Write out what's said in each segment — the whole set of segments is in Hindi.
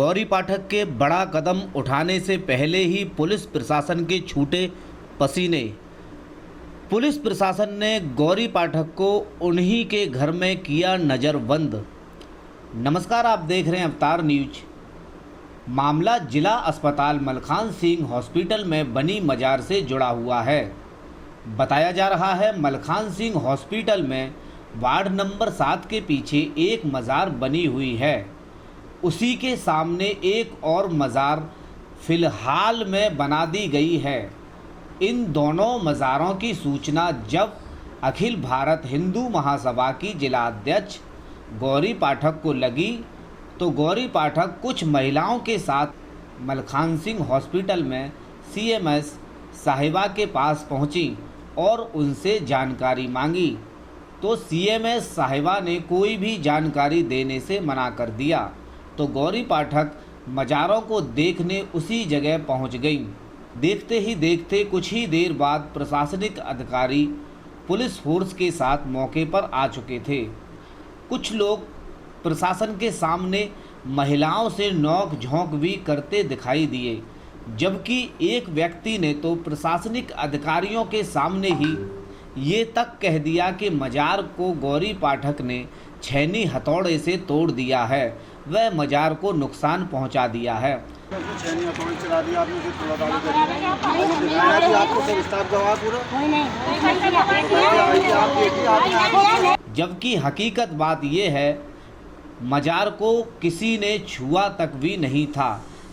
गौरी पाठक के बड़ा कदम उठाने से पहले ही पुलिस प्रशासन के छूटे पसीने। पुलिस प्रशासन ने गौरी पाठक को उन्हीं के घर में किया नज़रबंद। नमस्कार, आप देख रहे हैं अवतार न्यूज। मामला जिला अस्पताल मलखान सिंह हॉस्पिटल में बनी मजार से जुड़ा हुआ है। बताया जा रहा है मलखान सिंह हॉस्पिटल में वार्ड नंबर 7 के पीछे एक मज़ार बनी हुई है। उसी के सामने एक और मज़ार फ़िलहाल में बना दी गई है। इन दोनों मज़ारों की सूचना जब अखिल भारत हिंदू महासभा की जिला अध्यक्ष गौरी पाठक को लगी तो गौरी पाठक कुछ महिलाओं के साथ मलखान सिंह हॉस्पिटल में सीएमएस साहिबा के पास पहुंची और उनसे जानकारी मांगी, तो सीएमएस साहिबा ने कोई भी जानकारी देने से मना कर दिया। तो गौरी पाठक मज़ारों को देखने उसी जगह पहुंच गई। देखते ही देखते कुछ ही देर बाद प्रशासनिक अधिकारी पुलिस फोर्स के साथ मौके पर आ चुके थे। कुछ लोग प्रशासन के सामने महिलाओं से नोक झोंक भी करते दिखाई दिए, जबकि एक व्यक्ति ने तो प्रशासनिक अधिकारियों के सामने ही ये तक कह दिया कि मज़ार को गौरी पाठक ने छेनी हथौड़े से तोड़ दिया है, वह मज़ार को नुकसान पहुंचा दिया है। जबकि हकीकत बात यह है मज़ार को किसी ने छुआ तक भी नहीं था।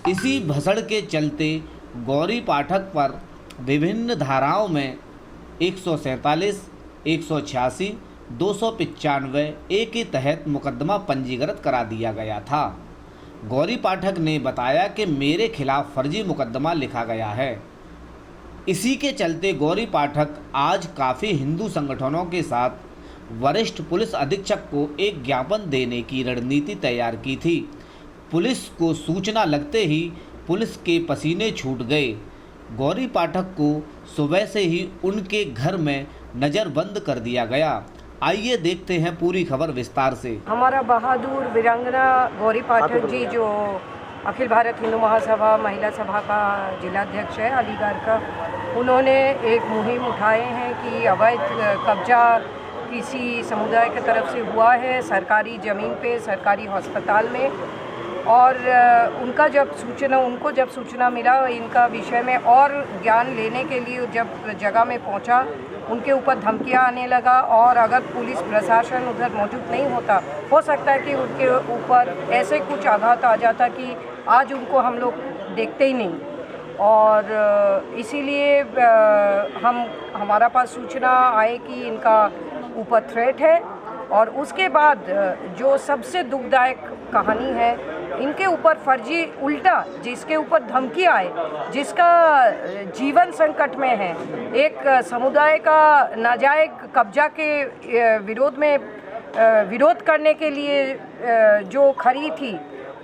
इसी भसड़ के चलते गौरी पाठक पर विभिन्न धाराओं में 147, 186, 295 ए के तहत मुकदमा पंजीकृत करा दिया गया था। गौरी पाठक ने बताया कि मेरे खिलाफ फर्जी मुकदमा लिखा गया है। इसी के चलते गौरी पाठक आज काफ़ी हिंदू संगठनों के साथ वरिष्ठ पुलिस अधीक्षक को एक ज्ञापन देने की रणनीति तैयार की थी। पुलिस को सूचना लगते ही पुलिस के पसीने छूट गए। गौरी पाठक को सुबह से ही उनके घर में नज़रबंद कर दिया गया। आइए देखते हैं पूरी खबर विस्तार से। हमारा बहादुर वीरांगना गौरी पाठक जी, जो अखिल भारत हिंदू महासभा महिला सभा का जिलाध्यक्ष है अलीगढ़ का, उन्होंने एक मुहिम उठाए हैं कि अवैध कब्जा किसी समुदाय की तरफ से हुआ है सरकारी ज़मीन पे, सरकारी अस्पताल में। और उनको जब सूचना मिला इनका विषय में और ज्ञान लेने के लिए जब जगह में पहुंचा, उनके ऊपर धमकियां आने लगा। और अगर पुलिस प्रशासन उधर मौजूद नहीं होता, हो सकता है कि उनके ऊपर ऐसे कुछ आघात आ जाता कि आज उनको हम लोग देखते ही नहीं। और इसीलिए हमारा पास सूचना आए कि इनका ऊपर थ्रेट है। और उसके बाद जो सबसे दुखदायक कहानी है, इनके ऊपर फर्जी उल्टा जिसके ऊपर धमकी आए, जिसका जीवन संकट में है, एक समुदाय का नाजायज कब्जा के विरोध करने के लिए जो खड़ी थी,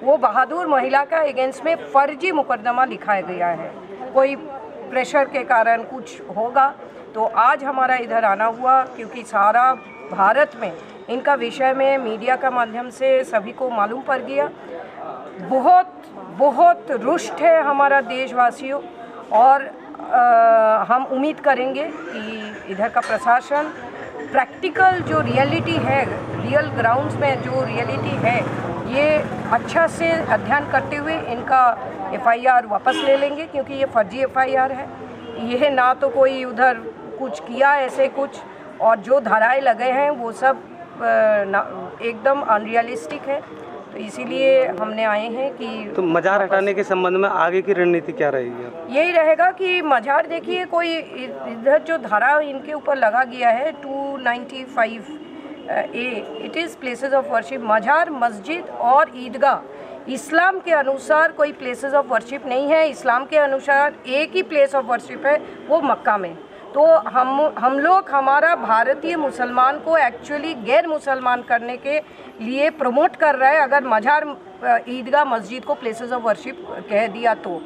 वो बहादुर महिला का अगेंस्ट में फर्जी मुकदमा लिखाया गया है। कोई प्रेशर के कारण कुछ होगा तो आज हमारा इधर आना हुआ, क्योंकि सारा भारत में इनका विषय में मीडिया का माध्यम से सभी को मालूम पड़ गया। बहुत रुष्ट है हमारा देशवासियों। और हम उम्मीद करेंगे कि इधर का प्रशासन प्रैक्टिकल जो रियलिटी है, रियल ग्राउंड्स में जो रियलिटी है, ये अच्छा से अध्ययन करते हुए इनका एफआईआर वापस ले लेंगे, क्योंकि ये फर्जी एफआईआर है। यह ना तो कोई उधर कुछ किया ऐसे कुछ, और जो धाराएं लगे हैं वो सब एकदम अनरियलिस्टिक है। तो इसीलिए हमने आए हैं कि तो मज़ार हटाने के संबंध में आगे की रणनीति क्या रहेगी? यही रहेगा कि मज़ार, देखिए कोई इधर जो धारा इनके ऊपर लगा गया है 295 A, it is places of worship. मज़ार, मस्जिद और ईदगाह इस्लाम के अनुसार कोई प्लेसेस ऑफ वर्शिप नहीं है। इस्लाम के अनुसार एक ही प्लेस ऑफ वर्शिप है, वो मक्का में। तो हम लोग हमारा भारतीय मुसलमान को एक्चुअली गैर मुसलमान करने के लिए प्रमोट कर रहा है। अगर मज़ार, ईदगाह, मस्जिद को प्लेसेस ऑफ वर्शिप कह दिया तो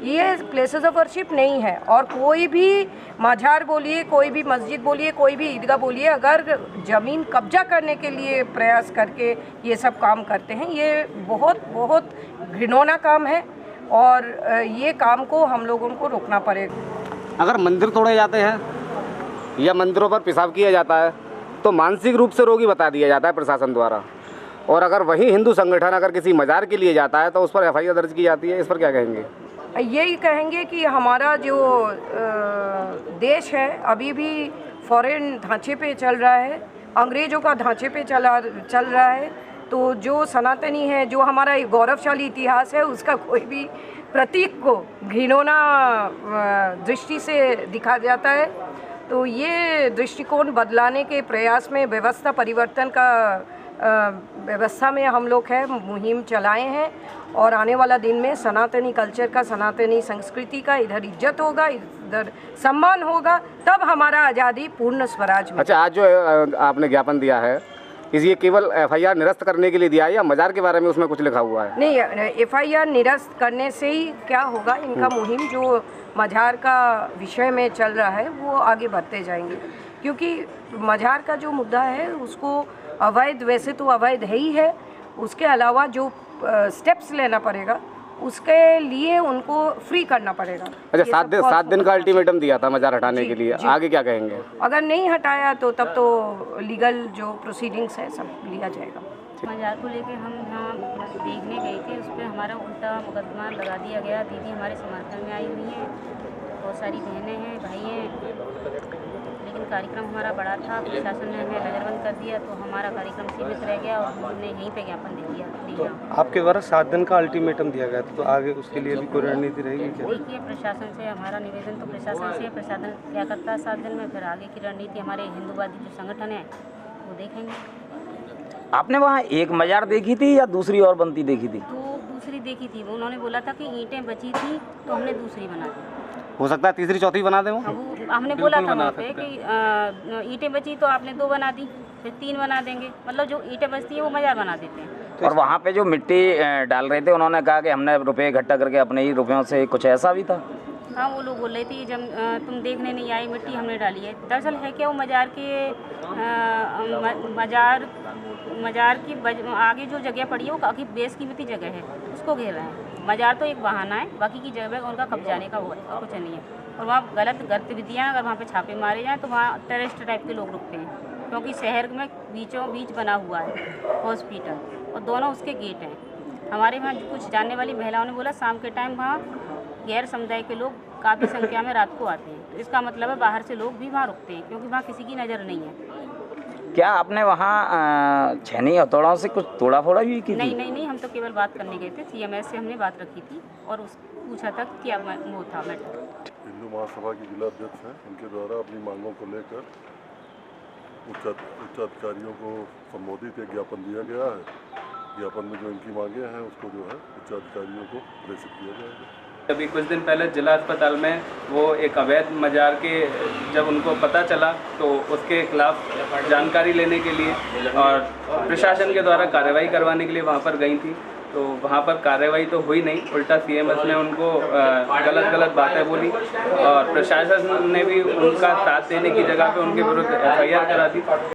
ये प्लेसेस ऑफ वर्शिप नहीं है। और कोई भी मज़ार बोलिए, कोई भी मस्जिद बोलिए, कोई भी ईदगाह बोलिए, अगर ज़मीन कब्जा करने के लिए प्रयास करके ये सब काम करते हैं, ये बहुत बहुत घिनौना काम है और ये काम को हम लोगों को रोकना पड़ेगा। अगर मंदिर तोड़े जाते हैं या मंदिरों पर पेशाब किया जाता है तो मानसिक रूप से रोगी बता दिया जाता है प्रशासन द्वारा, और अगर वही हिंदू संगठन अगर किसी मजार के लिए जाता है तो उस पर FIR दर्ज की जाती है। इस पर क्या कहेंगे? यही कहेंगे कि हमारा जो देश है अभी भी फॉरेन ढांचे पे चल रहा है, अंग्रेज़ों का ढांचे पे चल रहा है। तो जो सनातनी है, जो हमारा गौरवशाली इतिहास है, उसका कोई भी प्रतीक को घिनौना दृष्टि से दिखा जाता है। तो ये दृष्टिकोण बदलाने के प्रयास में व्यवस्था परिवर्तन का व्यवस्था में हम लोग है मुहिम चलाए हैं, और आने वाला दिन में सनातनी कल्चर का, सनातनी संस्कृति का इधर इज्जत होगा, इधर सम्मान होगा, तब हमारा आज़ादी पूर्ण स्वराज में। अच्छा, आज जो आपने ज्ञापन दिया है ये केवल FIR निरस्त करने के लिए दिया है या मजार के बारे में उसमें कुछ लिखा हुआ है? नहीं, FIR निरस्त करने से ही क्या होगा, इनका मुहिम जो मजार का विषय में चल रहा है वो आगे बढ़ते जाएंगे, क्योंकि मजार का जो मुद्दा है उसको अवैध, वैसे तो अवैध है ही है, उसके अलावा जो स्टेप्स लेना पड़ेगा उसके लिए उनको फ्री करना पड़ेगा। अच्छा, 7 दिन का अल्टीमेटम दिया था मजार हटाने के लिए, आगे क्या कहेंगे? अगर नहीं हटाया तो तब तो लीगल जो प्रोसीडिंग्स है सब लिया जाएगा। मजार को लेके हम यहाँ देखने गए थे, उस पर हमारा उल्टा मुकदमा लगा दिया गया। दीदी हमारे समर्थन में आई हुई हैं, बहुत सारी बहनें हैं, भाई हैं, लेकिन कार्यक्रम हमारा बड़ा था, प्रशासन ने हमें नज़रबंद कर दिया तो हमारा कार्यक्रम सीमित रह गया और हमने यहीं पे ज्ञापन दे दिया। आपके द्वारा 7 दिन का अल्टीमेटम दिया गया था, तो आगे उसके लिए भी कोई रणनीति रहेगी क्या? देखिए, प्रशासन से हमारा निवेदन तो प्रशासन से, प्रशासन क्या करता है 7 दिन में, फिर आगे की रणनीति हमारे हिंदूवादी जो संगठन है वो देखेंगे। आपने वहाँ एक मजार देखी थी या दूसरी और बनती देखी थी? तो दूसरी देखी थी, उन्होंने बोला था कि ईंटें बची थी तो हमने दूसरी बना दी। हो सकता है तीसरी चौथी बना दें वो? हमने बोला था वहाँ पे कि ईंटें बची तो आपने 2 बना दी, फिर 3 बना देंगे, मतलब जो ईंटें बचती हैं वो मजार बना देते हैं। और वहाँ पे जो मिट्टी डाल रहे थे उन्होंने कहा कि हमने रुपए इकट्ठा करके अपने ही रुपयों से, कुछ ऐसा भी था? हाँ, वो लोग बोल रहे थे जब तुम देखने नहीं आई मिट्टी हमने डाली है। दरअसल है क्या, वो मजार की आगे जो जगह पड़ी है वो काफ़ी बेशकीमती जगह है, उसको घेर रहे हैं। मजार तो एक बहाना है, बाकी की जगह उनका कब्जाने का वो है, कुछ नहीं है। और वहाँ गलत गतिविधियाँ, अगर वहाँ पे छापे मारे जाएँ तो वहाँ टेररिस्ट टाइप के लोग रुकते हैं, क्योंकि शहर में बीचों बीच बना हुआ है हॉस्पिटल और दोनों उसके गेट हैं। हमारे वहाँ कुछ जानने वाली महिलाओं ने बोला शाम के टाइम वहाँ गैर समुदाय के लोग काफ़ी संख्या में रात को आते हैं, तो इसका मतलब है बाहर से लोग भी वहाँ रुकते हैं, क्योंकि वहाँ किसी की नज़र नहीं है। क्या आपने वहाँ छेनी हथौड़ों से कुछ तोड़ा फोड़ा भी की थी? नहीं, हम तो केवल बात करने गए थे। CMS से हमने बात रखी थी और पूछा था कि क्या वो था मैटर। हिंदू महासभा के जिला अध्यक्ष हैं, उनके द्वारा अपनी मांगों को लेकर उच्चाधिकारियों को संबोधित एक ज्ञापन दिया गया है। ज्ञापन में जो इनकी मांगे हैं उसको जो है उच्चाधिकारियों को प्रेषित किया जाएगा। अभी कुछ दिन पहले जिला अस्पताल में वो एक अवैध मजार के जब उनको पता चला तो उसके खिलाफ जानकारी लेने के लिए और प्रशासन के द्वारा कार्रवाई करवाने के लिए वहाँ पर गई थी, तो वहाँ पर कार्रवाई तो हुई नहीं, उल्टा CMS ने उनको गलत बातें बोली और प्रशासन ने भी उनका साथ देने की जगह पे उनके विरुद्ध FIR करा दी।